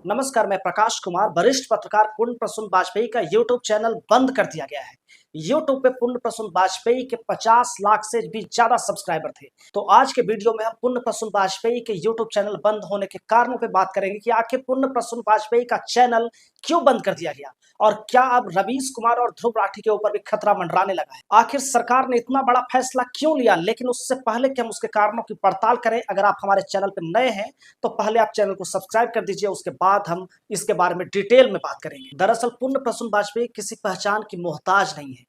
नमस्कार, मैं प्रकाश कुमार। वरिष्ठ पत्रकार पूर्ण प्रसून वाजपेयी का यूट्यूब चैनल बंद कर दिया गया है। यूट्यूब पे पूर्ण प्रसून वाजपेयी के 50 लाख से भी ज्यादा सब्सक्राइबर थे। तो आज के वीडियो में हम पूर्ण प्रसून वाजपेयी के यूट्यूब चैनल बंद होने के कारणों पे बात करेंगे कि आखिर पूर्ण प्रसून वाजपेयी का चैनल क्यों बंद कर दिया गया और क्या अब रवीश कुमार और ध्रुव राठी के ऊपर भी खतरा मंडराने लगा है। आखिर सरकार ने इतना बड़ा फैसला क्यों लिया, लेकिन उससे पहले कि हम उसके कारणों की पड़ताल करें, अगर आप हमारे चैनल पर नए हैं तो पहले आप चैनल को सब्सक्राइब कर दीजिए। उसके बाद हम इसके बारे में डिटेल में बात करेंगे। दरअसल पूर्ण प्रसून वाजपेयी किसी पहचान की मोहताज नहीं है।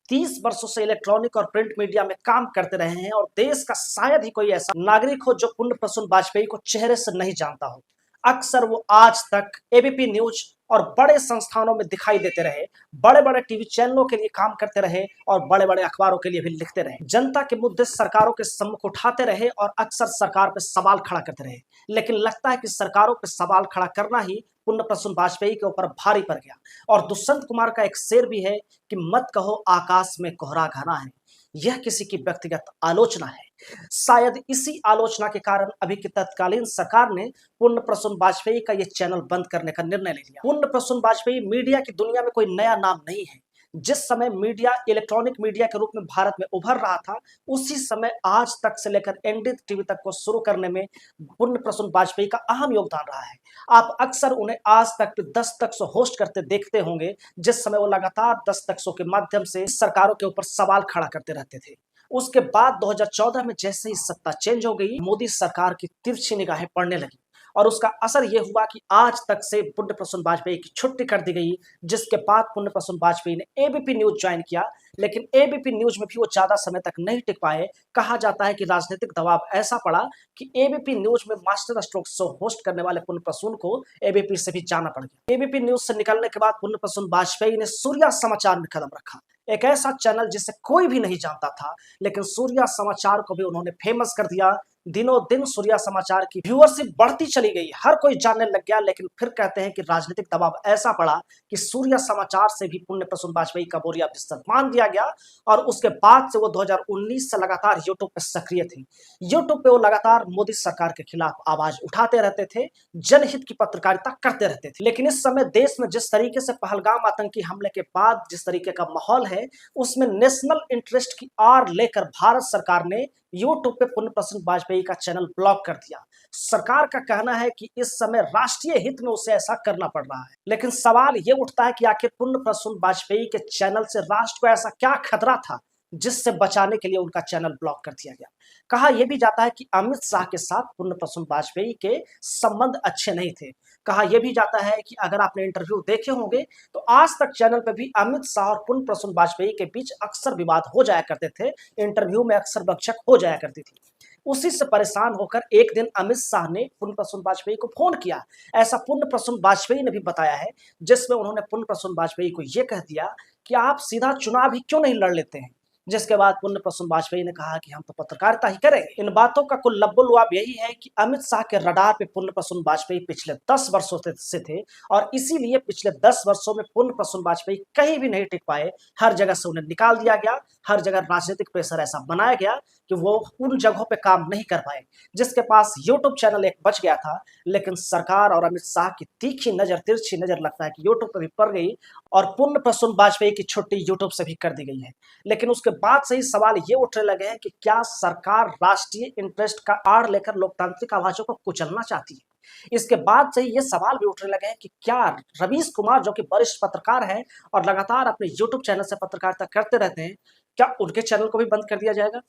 30 वर्षों से इलेक्ट्रॉनिक और प्रिंट मीडिया में काम करते रहे हैं और देश का शायद ही कोई ऐसा नागरिक हो जो पूर्ण प्रसून वाजपेयी को चेहरे से नहीं जानता हो। अक्सर वो आज तक एबीपी न्यूज और बड़े संस्थानों में दिखाई देते रहे, बड़े बड़े टीवी चैनलों के लिए काम करते रहे और बड़े बड़े अखबारों के लिए भी लिखते रहे। जनता के मुद्दे सरकारों के सम्मुख उठाते रहे और अक्सर सरकार पर सवाल खड़ा करते रहे। लेकिन लगता है कि सरकारों पर सवाल खड़ा करना ही पूर्ण प्रसून वाजपेयी के ऊपर भारी पड़ गया। और दुष्यंत कुमार का एक शेर भी है कि मत कहो आकाश में कोहरा घना है। यह किसी की व्यक्तिगत आलोचना है। शायद इसी आलोचना के कारण अभी की तत्कालीन सरकार ने पूर्ण प्रसून वाजपेयी का यह चैनल बंद करने का निर्णय ले लिया। पूर्ण प्रसून वाजपेयी मीडिया की दुनिया में कोई नया नाम नहीं है। जिस समय मीडिया इलेक्ट्रॉनिक मीडिया के रूप में भारत में उभर रहा था, उसी समय आज तक से लेकर एनडी टीवी तक को शुरू करने में पूर्ण प्रसून वाजपेयी का अहम योगदान रहा है। आप अक्सर उन्हें आज तक 10 तक शो होस्ट करते देखते होंगे, जिस समय वो लगातार 10 तक शो के माध्यम से सरकारों के ऊपर सवाल खड़ा करते रहते थे। उसके बाद 2014 में जैसे ही सत्ता चेंज हो गई, मोदी सरकार की तिरछी निगाहें पड़ने लगी और उसका असर यह हुआ कि आज तक से पूर्ण प्रसून वाजपेयी की छुट्टी कर दी गई। जिसके बाद पूर्ण प्रसून वाजपेयी ने एबीपी न्यूज ज्वाइन किया, लेकिन एबीपी न्यूज में भी वो ज्यादा समय तक नहीं टिक पाए। कहा जाता है कि राजनीतिक दबाव ऐसा पड़ा कि एबीपी न्यूज में मास्टर स्ट्रोक शो होस्ट करने वाले पूर्ण प्रसून को एबीपी से भी जाना पड़ गया। एबीपी न्यूज से निकलने के बाद पूर्ण प्रसून वाजपेयी ने सूर्या समाचार में कदम रखा, एक ऐसा चैनल जिसे कोई भी नहीं जानता था, लेकिन सूर्या समाचार को भी उन्होंने फेमस कर दिया। दिनों दिन सूर्या समाचार की व्यूअरशिप बढ़ती चली गई, हर कोई जानने लग गया। लेकिन फिर कहते हैं कि राजनीतिक दबाव ऐसा पड़ा कि सूर्या समाचार से भी पूर्ण प्रसून वाजपेयी का बोरिया बिस्तर बांध दिया गया और उसके बाद से वो 2019 से लगातार यूट्यूब पर सक्रिय थे। यूट्यूब पे वो लगातार मोदी सरकार के खिलाफ आवाज उठाते रहते थे, जनहित की पत्रकारिता करते रहते थे। लेकिन इस समय देश में जिस तरीके से पहलगाम आतंकी हमले के बाद जिस तरीके का माहौल है, उसमें नेशनल इंटरेस्ट की आड़ लेकर भारत सरकार ने यूट्यूब पे पूर्ण प्रसून वाजपेयी का चैनल ब्लॉक कर दिया। सरकार का कहना है कि इस समय राष्ट्रीय हित में उसे ऐसा करना पड़ रहा है। लेकिन सवाल यह उठता है कि आखिर पूर्ण प्रसून वाजपेयी के चैनल से राष्ट्र को ऐसा क्या खतरा था जिससे बचाने के लिए उनका चैनल ब्लॉक कर दिया गया। कहा यह भी जाता है कि अमित शाह के साथ पूर्ण प्रसून वाजपेयी के संबंध अच्छे नहीं थे। कहा यह भी जाता है कि अगर आपने इंटरव्यू देखे होंगे तो आज तक चैनल पर भी अमित शाह और पूर्ण प्रसून वाजपेयी के बीच अक्सर विवाद हो जाया करते थे, इंटरव्यू में अक्सर बकझक हो जाया करती थी। उसी से परेशान होकर एक दिन अमित शाह ने पूर्ण प्रसून वाजपेयी को फोन किया। ऐसा पूर्ण प्रसून वाजपेयी ने भी बताया है, जिसमें उन्होंने पूर्ण प्रसून वाजपेयी को यह कह दिया कि आप सीधा चुनाव ही क्यों नहीं लड़ लेते हैं। जिसके बाद पूर्ण प्रसून वाजपेयी ने कहा कि हम तो पत्रकारिता ही करेंगे। इन बातों का कुल लब्बो-लुआब यही है कि अमित शाह के रडार पे पूर्ण प्रसून वाजपेयी पिछले 10 वर्षों से थे और इसीलिए पिछले 10 वर्षों में पूर्ण प्रसून वाजपेयी कहीं भी नहीं टिक पाए। हर जगह से उन्हें निकाल दिया गया, हर जगह राजनीतिक प्रेशर ऐसा बनाया गया कि वो उन जगहों पे काम नहीं कर पाए। जिसके पास यूट्यूब चैनल एक बच गया था, लेकिन सरकार और अमित शाह की तीखी नजर, तिरछी नजर लगता है कि यूट्यूब पर भी पड़ गई और पूर्ण प्रसून वाजपेयी की छुट्टी यूट्यूब से भी कर दी गई है। लेकिन उसके बाद से ही सवाल ये उठने लगे हैं कि क्या सरकार राष्ट्रीय इंटरेस्ट का आड़ लेकर लोकतांत्रिक आवाजों को कुचलना चाहती है। इसके बाद से ही ये सवाल भी उठने लगे हैं कि क्या रवीश कुमार, जो कि वरिष्ठ पत्रकार हैं और लगातार अपने यूट्यूब चैनल से पत्रकारिता करते रहते हैं, क्या उनके चैनल को भी बंद कर दिया जाएगा?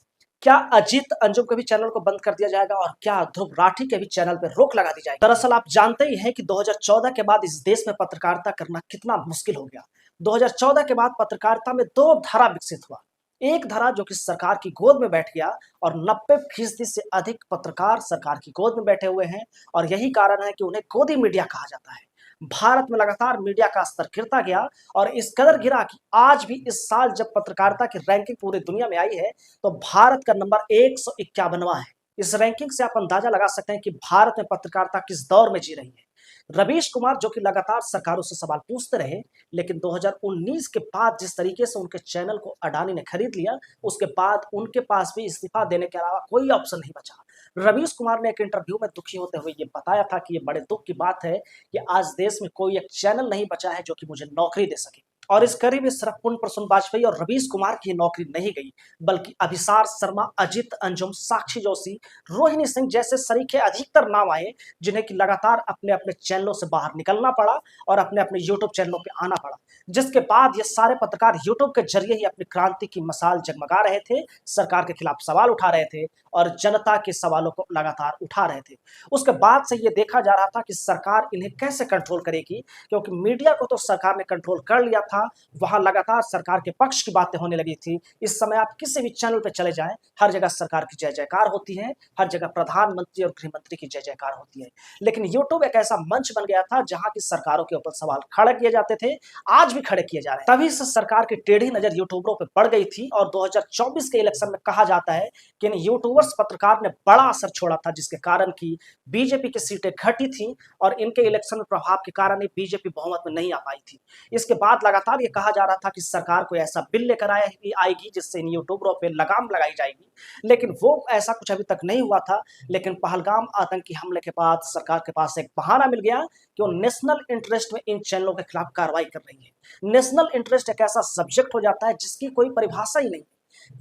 क्या अजीत अंजुम के भी चैनल को बंद कर दिया जाएगा और क्या ध्रुव राठी के भी चैनल पर रोक लगा दी जाएगी? दरअसल आप जानते ही हैं कि 2014 के बाद इस देश में पत्रकारिता करना कितना मुश्किल हो गया। 2014 के बाद पत्रकारिता में दो धारा विकसित हुआ। एक धारा जो कि सरकार की गोद में बैठ गया और 90% से अधिक पत्रकार सरकार की गोद में बैठे हुए हैं और यही कारण है कि उन्हें गोदी मीडिया कहा जाता है। भारत में लगातार मीडिया का स्तर गिरता गया और इस कदर गिरा कि आज भी इस साल जब पत्रकारिता की रैंकिंग पूरी दुनिया में आई है तो भारत का नंबर 151वां है। इस रैंकिंग से आप अंदाजा लगा सकते हैं कि भारत में पत्रकारिता किस दौर में जी रही है। रवीश कुमार, जो कि लगातार सरकारों से सवाल पूछते रहे, लेकिन 2019 के बाद जिस तरीके से उनके चैनल को अडानी ने खरीद लिया, उसके बाद उनके पास भी इस्तीफा देने के अलावा कोई ऑप्शन नहीं बचा। रवीश कुमार ने एक इंटरव्यू में दुखी होते हुए ये बताया था कि ये बड़े दुख की बात है कि आज देश में कोई एक चैनल नहीं बचा है जो कि मुझे नौकरी दे सके। और इस कड़ी में सिर्फ पुण्य प्रसून वाजपेयी और रवीश कुमार की नौकरी नहीं गई, बल्कि अभिसार शर्मा, अजित अंजुम, साक्षी जोशी, रोहिणी सिंह जैसे सरीखे अधिकतर नाम आए, जिन्हें कि लगातार अपने अपने चैनलों से बाहर निकलना पड़ा और अपने अपने यूट्यूब चैनलों पे आना पड़ा। जिसके बाद ये सारे पत्रकार यूट्यूब के जरिए ही अपनी क्रांति की मशाल जगमगा रहे थे, सरकार के खिलाफ सवाल उठा रहे थे और जनता के सवालों को लगातार उठा रहे थे। उसके बाद से ये देखा जा रहा था कि सरकार इन्हें कैसे कंट्रोल करेगी, क्योंकि मीडिया को तो सरकार ने कंट्रोल कर लिया था, वहां लगातार सरकार के पक्ष की बातें होने लगी थी। इस समय आप किसी भी चैनल पे चले जाएं, हर जगह सरकार की जय जयकार होती है, हर जगह प्रधानमंत्री और गृह मंत्री की जय जयकार होती है। लेकिन यूट्यूब एक ऐसा मंच बन गया था जहां की सरकारों के ऊपर सवाल खड़े किए जाते थे, आज भी खड़े किए जा रहे हैं। तभी से सरकार की टेढ़ी नजर यूट्यूबरों पर पड़ गई थी और 2024 के इलेक्शन में कहा जाता है कि इन यूट्यूबर्स पत्रकार ने बड़ा असर छोड़ा था, जिसके कारण की बीजेपी की सीटें घटी थी और इनके इलेक्शन में प्रभाव के कारण ही बीजेपी बहुमत में नहीं आ पाई थी। इसके बाद लगातार ये कहा जा रहा था कि सरकार कोई ऐसा बिल लेकर आएगी जिससे इन यूट्यूबरों पे लगाम लगाई जाएगी, लेकिन वो ऐसा कुछ अभी तक नहीं हुआ था। लेकिन पहलगाम आतंकी हमले के बाद सरकार के पास एक बहाना मिल गया कि वो नेशनल इंटरेस्ट में इन चैनलों के खिलाफ कार्रवाई कर रही है। नेशनल इंटरेस्ट एक ऐसा सब्जेक्ट हो जाता है जिसकी कोई परिभाषा ही नहीं।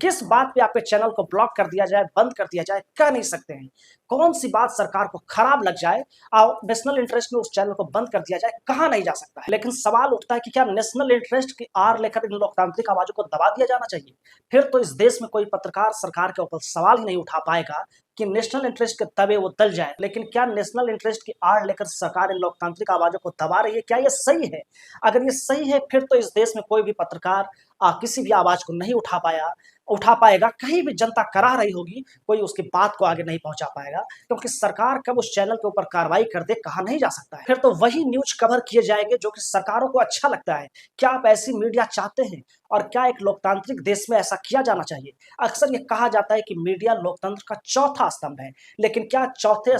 किस बात पे आपके चैनल को ब्लॉक कर दिया जाए, बंद कर दिया जाए, कह नहीं सकते हैं। कौन सी बात सरकार को खराब लग जाए और नेशनल इंटरेस्ट में उस चैनल को बंद कर दिया जाए, कहा नहीं जा सकता है। लेकिन सवाल उठता है कि क्या नेशनल इंटरेस्ट की आड़ लेकर इन लोकतांत्रिक आवाजों को दबा दिया जाना चाहिए? फिर तो इस देश में कोई पत्रकार सरकार के ऊपर सवाल ही नहीं उठा पाएगा कि नेशनल इंटरेस्ट के तवे वो दल जाए। लेकिन क्या नेशनल इंटरेस्ट की आड़ लेकर सरकार इन लोकतांत्रिक आवाजों को दबा रही है? क्या ये सही है? अगर ये सही है, फिर तो इस देश में कोई भी पत्रकार किसी भी आवाज को नहीं उठा पाएगा। कहीं भी जनता करा रही होगी, कोई उसकी बात को आगे नहीं पहुंचा पाएगा, क्योंकि सरकार कब उस चैनल के ऊपर कार्रवाई कर दे कहा नहीं जा सकता है। फिर तो वही न्यूज कवर किए जाएंगे जो कि सरकारों को अच्छा लगता है। क्या आप ऐसी मीडिया चाहते हैं? और क्या एक लोकतांत्रिक देश में ऐसा किया जाना चाहिए? अक्सर ये कहा जाता है कि मीडिया लोकतंत्र का चौथा स्तंभ है, लेकिन क्या चौथा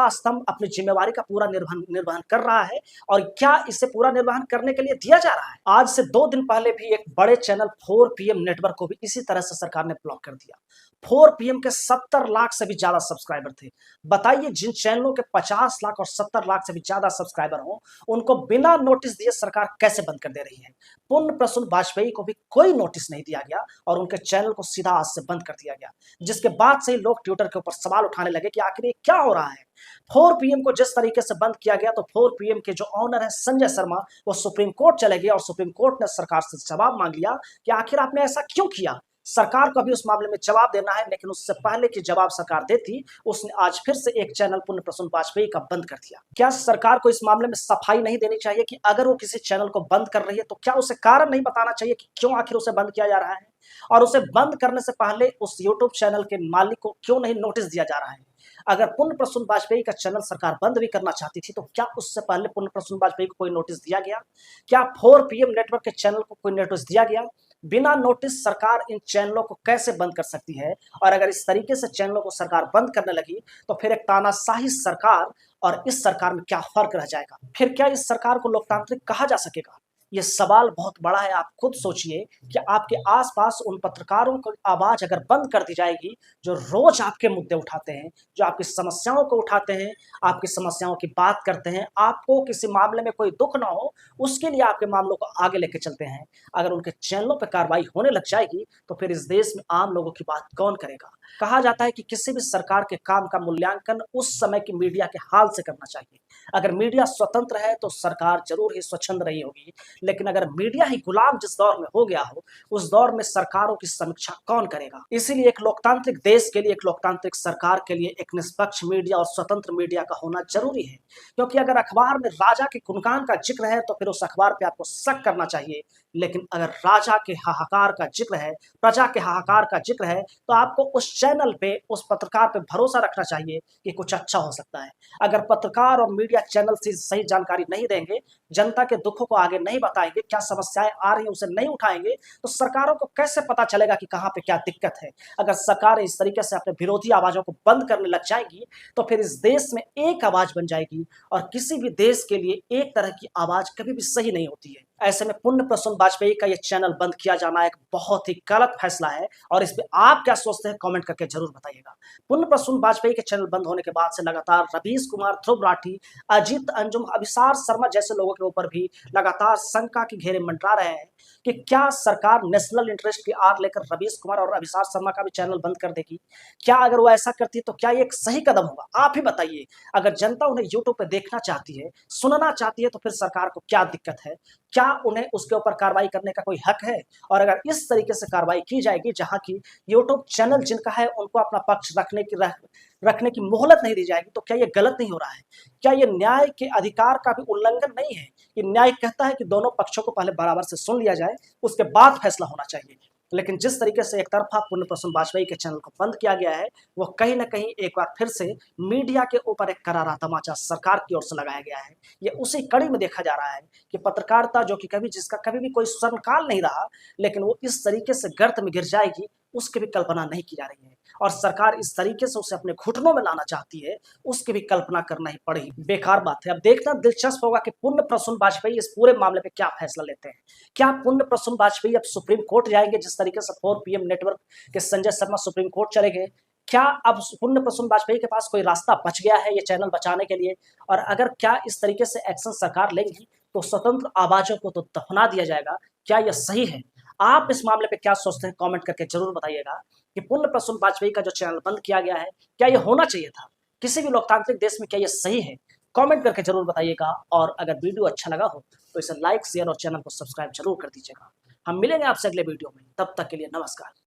स्तंभ अपनी जिम्मेवारी का पूरा निर्वहन कर रहा है? और क्या इसे पूरा निर्वहन करने के लिए दिया जा रहा है? आज से 2 दिन पहले भी एक बड़े चैनल 4PM नेटवर्क को भी इसी तरह से सरकार ने ब्लॉक कर दिया। 4PM के 70 लाख से भी ज्यादा सब्सक्राइबर थे। बताइए, जिन चैनलों के 50 लाख और 70 लाख से भी ज्यादा सब्सक्राइबर हो, उनको बिना नोटिस दिए सरकार कैसे बंद कर दे रही है? पुण्य प्रसून वाजपेयी को भी कोई नोटिस नहीं दिया गया और उनके चैनल को सीधा आज से बंद कर दिया गया, जिसके बाद से ही लोग ट्विटर के ऊपर सवाल उठाने लगे कि आखिर ये क्या हो रहा है। 4PM को जिस तरीके से बंद किया गया, तो 4PM के जो ऑनर है संजय शर्मा, वो सुप्रीम कोर्ट चले गए और सुप्रीम कोर्ट ने सरकार से जवाब मांग लिया कि आखिर आपने ऐसा क्यों किया। सरकार को भी उस मामले में जवाब देना है, लेकिन उससे पहले कि जवाब सरकार देती, उसने आज फिर से एक चैनल पुण्य प्रसून वाजपेयी का बंद कर दिया। क्या सरकार को इस मामले में सफाई नहीं देनी चाहिए कि अगर वो किसी चैनल को बंद कर रही है तो क्या उसे कारण नहीं बताना चाहिए कि क्यों आखिर उसे बंद किया जा रहा है? और उसे बंद करने से पहले उस यूट्यूब चैनल के मालिक को क्यों नहीं नोटिस दिया जा रहा है? अगर पुण्य प्रसून वाजपेयी का चैनल सरकार बंद भी करना चाहती थी, तो क्या उससे पहले पुण्य प्रसून वाजपेयी को कोई नोटिस दिया गया? क्या 4PM नेटवर्क के चैनल को कोई नोटिस दिया गया? बिना नोटिस सरकार इन चैनलों को कैसे बंद कर सकती है? और अगर इस तरीके से चैनलों को सरकार बंद करने लगी, तो फिर एक तानाशाही सरकार और इस सरकार में क्या फर्क रह जाएगा? फिर क्या इस सरकार को लोकतांत्रिक कहा जा सकेगा? ये सवाल बहुत बड़ा है। आप खुद सोचिए कि आपके आसपास उन पत्रकारों की आवाज अगर बंद कर दी जाएगी, जो रोज आपके मुद्दे उठाते हैं, जो आपकी समस्याओं को उठाते हैं, आपकी समस्याओं की बात करते हैं, आपको किसी मामले में कोई दुख ना हो उसके लिए आपके मामलों को आगे लेके चलते हैं, अगर उनके चैनलों पर कार्रवाई होने लग जाएगी, तो फिर इस देश में आम लोगों की बात कौन करेगा? कहा जाता है कि किसी भी सरकार के काम का मूल्यांकन उस समय की मीडिया के हाल से करना चाहिए। अगर मीडिया स्वतंत्र है तो सरकार जरूर ही स्वच्छंद रही होगी, लेकिन अगर मीडिया ही गुलाम जिस दौर में हो गया हो, उस दौर में सरकारों की समीक्षा कौन करेगा? इसीलिए एक लोकतांत्रिक देश के लिए, एक लोकतांत्रिक सरकार के लिए एक निष्पक्ष मीडिया और स्वतंत्र मीडिया का होना जरूरी है। क्योंकि अगर अखबार में राजा के गुणगान का जिक्र है तो फिर उस अखबार पे आपको शक करना चाहिए, लेकिन अगर राजा के हाहाकार का जिक्र है, प्रजा के हाहाकार का जिक्र है, तो आपको उस चैनल पे, उस पत्रकार पे भरोसा रखना चाहिए कि कुछ अच्छा हो सकता है। अगर पत्रकार और मीडिया चैनल से सही जानकारी नहीं देंगे, जनता के दुखों को आगे नहीं बताएंगे, क्या समस्याएं आ रही हैं उसे नहीं उठाएंगे, तो सरकारों को कैसे पता चलेगा कि कहां पे क्या दिक्कत है? अगर सरकार इस तरीके से अपने विरोधी आवाजों को बंद करने लग जाएगी, तो फिर इस देश में एक आवाज बन जाएगी, और किसी भी देश के लिए एक तरह की आवाज कभी भी सही नहीं होती है। ऐसे में पुण्य प्रसून वाजपेयी का ये चैनल बंद किया जाना एक बहुत ही गलत फैसला है और इस पे आप क्या सोचते हैं कमेंट करके जरूर बताइएगा। पुण्य प्रसून वाजपेयी के चैनल बंद होने के बाद से लगातार रवीश कुमार, ध्रुव राठी, अजीत अंजुम, अभिसार शर्मा जैसे लोगों के ऊपर भी लगातार शंका के घेरे मंडरा रहे हैं कि क्या सरकार नेशनल इंटरेस्ट की आड़ लेकर रवीश कुमार और अभिसार शर्मा का भी चैनल बंद कर देगी। क्या अगर वो ऐसा करती है तो क्या ये एक सही कदम होगा? आप ही बताइए। अगर जनता उन्हें यूट्यूब पे देखना चाहती है, सुनना चाहती है, तो फिर सरकार को क्या दिक्कत है? क्या उन्हें उसके ऊपर कार्रवाई करने का कोई हक है? और अगर इस तरीके से कार्रवाई की जाएगी जहां की यूट्यूब चैनल जिनका है उनको अपना पक्ष रखने की मोहलत नहीं दी जाएगी, तो क्या ये गलत नहीं हो रहा है? क्या ये न्याय के अधिकार का भी उल्लंघन नहीं है? ये न्याय कहता है कि दोनों पक्षों को पहले बराबर से सुन लिया जाए, उसके बाद फैसला होना चाहिए। लेकिन जिस तरीके से एक तरफा पुण्य प्रसून वाजपेयी के चैनल को बंद किया गया है, वो कहीं ना कहीं एक बार फिर से मीडिया के ऊपर एक करारा तमाचा सरकार की ओर से लगाया गया है। ये उसी कड़ी में देखा जा रहा है कि पत्रकारिता जो कि जिसका कभी भी कोई स्वर्ण नहीं रहा, लेकिन वो इस तरीके से गर्त में गिर जाएगी उसकी भी कल्पना नहीं की जा रही है। और सरकार इस तरीके से उसे अपने घुटनों में लाना चाहती है, उसकी भी कल्पना करना ही पड़ेगी। बेकार बात है। अब देखना दिलचस्प होगा कि पुण्य प्रसून वाजपेयी इस पूरे मामले पे क्या फैसला लेते हैं। क्या पुण्य प्रसून वाजपेयी अब सुप्रीम कोर्ट जाएंगे, जिस तरीके से 4 PM नेटवर्क के संजय शर्मा सुप्रीम कोर्ट चले गए? क्या अब पुण्य प्रसून वाजपेयी के पास कोई रास्ता बच गया है ये चैनल बचाने के लिए? और अगर क्या इस तरीके से एक्शन सरकार लेंगी तो स्वतंत्र आवाजों को तो दफना दिया जाएगा। क्या यह सही है? आप इस मामले पे क्या सोचते हैं कमेंट करके जरूर बताइएगा कि पुण्य प्रसून वाजपेयी का जो चैनल बंद किया गया है, क्या यह होना चाहिए था? किसी भी लोकतांत्रिक देश में क्या यह सही है? कमेंट करके जरूर बताइएगा। और अगर वीडियो अच्छा लगा हो तो इसे लाइक, शेयर और चैनल को सब्सक्राइब जरूर कर दीजिएगा। हम मिलेंगे आपसे अगले वीडियो में, तब तक के लिए नमस्कार।